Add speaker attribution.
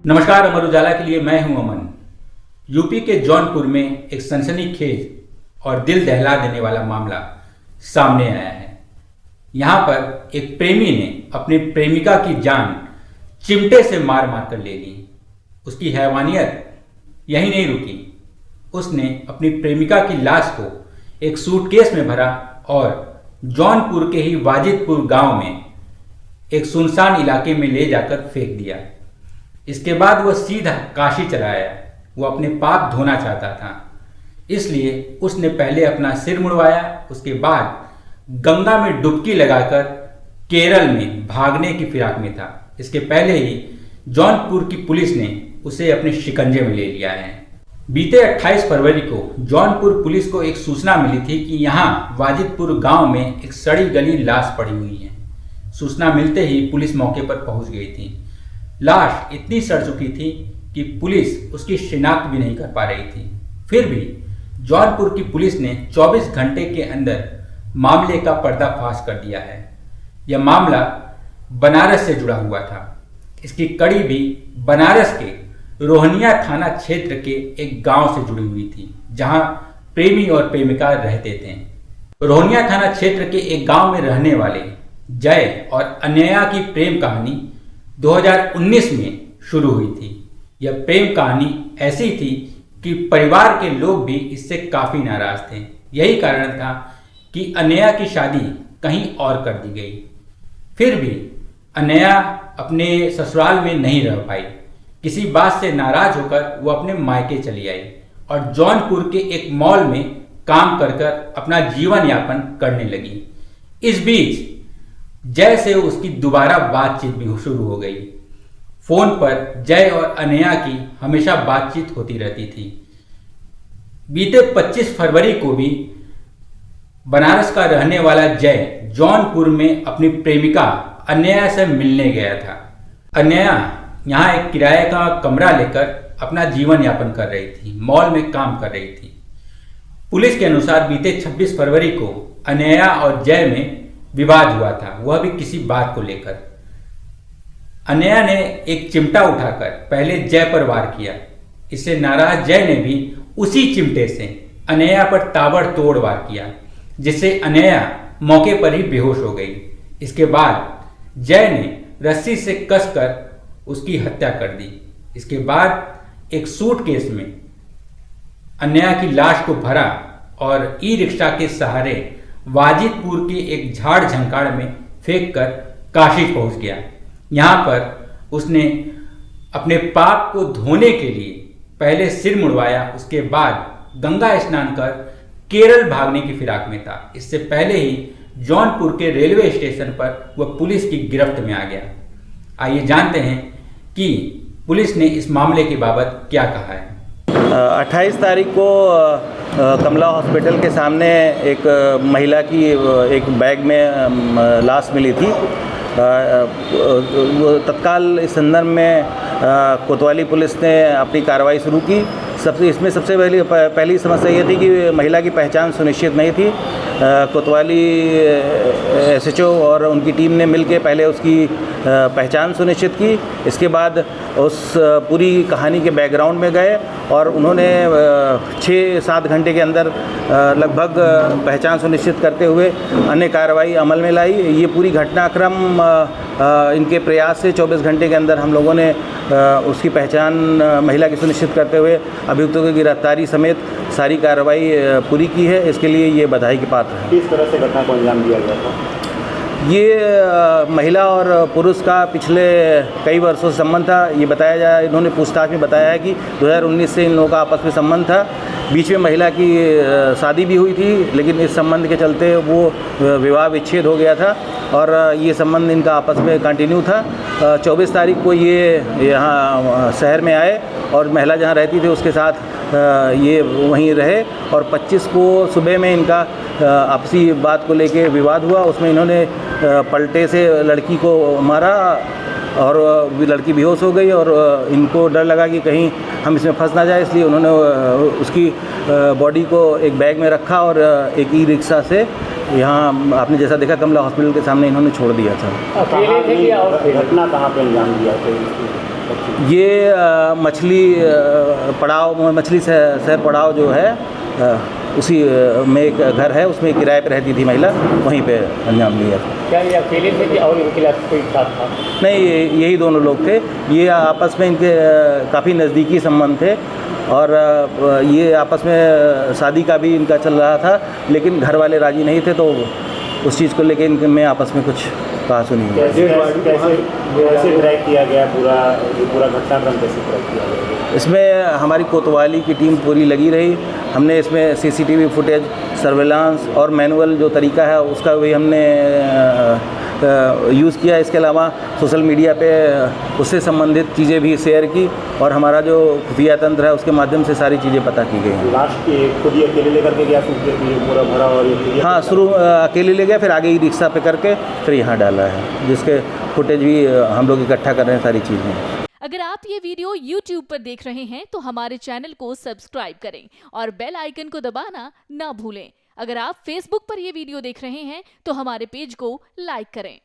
Speaker 1: नमस्कार, अमर उजाला के लिए मैं हूं अमन। यूपी के जौनपुर में एक सनसनीखेज और दिल दहला देने वाला मामला सामने आया है। यहां पर एक प्रेमी ने अपनी प्रेमिका की जान चिमटे से मार मार कर ले ली। उसकी हैवानियत यही नहीं रुकी, उसने अपनी प्रेमिका की लाश को एक सूटकेस में भरा और जौनपुर के ही वाजिदपुर गांव में एक सुनसान इलाके में ले जाकर फेंक दिया। इसके बाद वह सीधा काशी चला आया। वो अपने पाप धोना चाहता था, इसलिए उसने पहले अपना सिर मुड़वाया, उसके बाद गंगा में डुबकी लगाकर केरल में भागने की फिराक में था। इसके पहले ही जौनपुर की पुलिस ने उसे अपने शिकंजे में ले लिया है। बीते 28 फरवरी को जौनपुर पुलिस को एक सूचना मिली थी कि यहाँ वाजिदपुर गांव में एक सड़ी गली लाश पड़ी हुई है। सूचना मिलते ही पुलिस मौके पर पहुंच गई थी। लाश इतनी सड़ चुकी थी कि पुलिस उसकी शिनाख्त भी नहीं कर पा रही थी। फिर भी जौनपुर की पुलिस ने 24 घंटे के अंदर मामले का पर्दाफाश कर दिया है। यह मामला बनारस से जुड़ा हुआ था। इसकी कड़ी भी बनारस के रोहनिया थाना क्षेत्र के एक गांव से जुड़ी हुई थी, जहां प्रेमी और प्रेमिका रहते थे। रोहनिया थाना क्षेत्र के एक गांव में रहने वाले जय और अनया की प्रेम कहानी 2019 में शुरू हुई थी। यह प्रेम कहानी ऐसी थी कि परिवार के लोग भी इससे काफ़ी नाराज थे। यही कारण था कि अनया की शादी कहीं और कर दी गई। फिर भी अनया अपने ससुराल में नहीं रह पाई। किसी बात से नाराज होकर वो अपने मायके चली आई और जौनपुर के एक मॉल में काम कर कर अपना जीवन यापन करने लगी। इस बीच जय से उसकी दोबारा बातचीत भी शुरू हो गई। फोन पर जय और अनया की हमेशा बातचीत होती रहती थी। बीते 25 फरवरी को भी बनारस का रहने वाला जय जौनपुर में अपनी प्रेमिका अनया से मिलने गया था। अनया यहाँ एक किराए का कमरा लेकर अपना जीवन यापन कर रही थी, मॉल में काम कर रही थी। पुलिस के अनुसार बीते 26 फरवरी को अनया और जय में विवाद हुआ था, वह भी किसी बात को लेकर। अनया ने एक चिमटा उठाकर पहले जय पर वार किया। इससे नाराज जय ने भी उसी चिमटे से अनया पर ताबड़तोड़ वार किया, जिससे अनया मौके पर ही बेहोश हो गई। इसके बाद जय ने रस्सी से कसकर उसकी हत्या कर दी। इसके बाद एक सूटकेस में अनया की लाश को भरा और ई रिक्शा के सहारे वाजिदपुर के एक झाड़ झंकाड़ में फेंककर काशी पहुंच गया। यहाँ पर उसने अपने पाप को धोने के लिए पहले सिर मुड़वाया, उसके बाद गंगा स्नान कर केरल भागने की फिराक में था। इससे पहले ही जौनपुर के रेलवे स्टेशन पर वह पुलिस की गिरफ्त में आ गया। आइए जानते हैं कि पुलिस ने इस मामले के बाबत क्या कहा है।
Speaker 2: 28 तारीख को कमला हॉस्पिटल के सामने एक महिला की एक बैग में लाश मिली थी। तत्काल इस संदर्भ में कोतवाली पुलिस ने अपनी कार्रवाई शुरू की। सबसे पहली समस्या ये थी कि महिला की पहचान सुनिश्चित नहीं थी। कोतवाली SHO और उनकी टीम ने मिलकर पहले उसकी पहचान सुनिश्चित की। इसके बाद उस पूरी कहानी के बैकग्राउंड में गए और उन्होंने 6-7 घंटे के अंदर लगभग पहचान सुनिश्चित करते हुए अन्य कार्रवाई अमल में लाई। ये पूरी घटनाक्रम इनके प्रयास से 24 घंटे के अंदर हम लोगों ने उसकी पहचान महिला की सुनिश्चित करते हुए अभियुक्तों की गिरफ्तारी समेत सारी कार्रवाई पूरी की है। इसके लिए ये बधाई के पात्र है।
Speaker 3: किस तरह से घटना को अंजाम दिया गया था?
Speaker 2: ये महिला और पुरुष का पिछले कई वर्षों से संबंध था। ये बताया जाए, इन्होंने पूछताछ में बताया है कि 2019 से इन लोगों का आपस में संबंध था। बीच में महिला की शादी भी हुई थी, लेकिन इस संबंध के चलते वो विवाह विच्छेद हो गया था और ये संबंध इनका आपस में कंटिन्यू था। 24 तारीख को ये यहाँ शहर में आए और महिला जहाँ रहती थी उसके साथ ये वहीं रहे और 25 को सुबह में इनका आपसी बात को लेके विवाद हुआ। उसमें इन्होंने पलटे से लड़की को मारा और लड़की बेहोश हो गई और इनको डर लगा कि कहीं हम इसमें फंस ना जाए, इसलिए उन्होंने उसकी बॉडी को एक बैग में रखा और एक ई रिक्शा से यहाँ आपने जैसा देखा कमला हॉस्पिटल के सामने इन्होंने छोड़ दिया था।
Speaker 3: घटना कहाँ पे अंजाम दिया था?
Speaker 2: ये मछली पड़ाव, मछली शहर पड़ाव जो है उसी में एक घर है, उसमें किराए पर रहती थी महिला, वहीं पे अंजाम लिया था।
Speaker 3: क्या ये अकेले थे कि और इनके साथ कोई साथ था?
Speaker 2: नहीं, यही दोनों लोग थे। ये आपस में इनके काफ़ी नज़दीकी संबंध थे और ये आपस में शादी का भी इनका चल रहा था, लेकिन घर वाले राजी नहीं थे, तो उस चीज़ को लेकर इनके में आपस में कुछ कहासुनी हुई।
Speaker 3: कैसे ट्रैक किया गया पूरा घटनाक्रम कैसे ट्रैक किया गया?
Speaker 2: इसमें हमारी कोतवाली की टीम पूरी लगी रही। हमने इसमें सीसीटीवी फुटेज, सर्वेलांस और मैनुअल जो तरीका है उसका भी हमने यूज़ किया। इसके अलावा सोशल मीडिया पे उससे संबंधित चीज़ें भी शेयर की और हमारा जो खुफिया तंत्र है उसके माध्यम से सारी चीज़ें पता की गई।
Speaker 3: लास्ट खुद ही अकेले लेकर के गया पूरा भरा? और
Speaker 2: हाँ, शुरू अकेले ले गया, फिर आगे ही रिक्शा पे करके फिर यहाँ डाला है, जिसके फुटेज भी हम लोग इकट्ठा कर रहे हैं सारी चीज़ें।
Speaker 4: अगर आप ये वीडियो YouTube पर देख रहे हैं तो हमारे चैनल को सब्सक्राइब करें और बेल आइकन को दबाना ना भूलें। अगर आप Facebook पर ये वीडियो देख रहे हैं तो हमारे पेज को लाइक करें।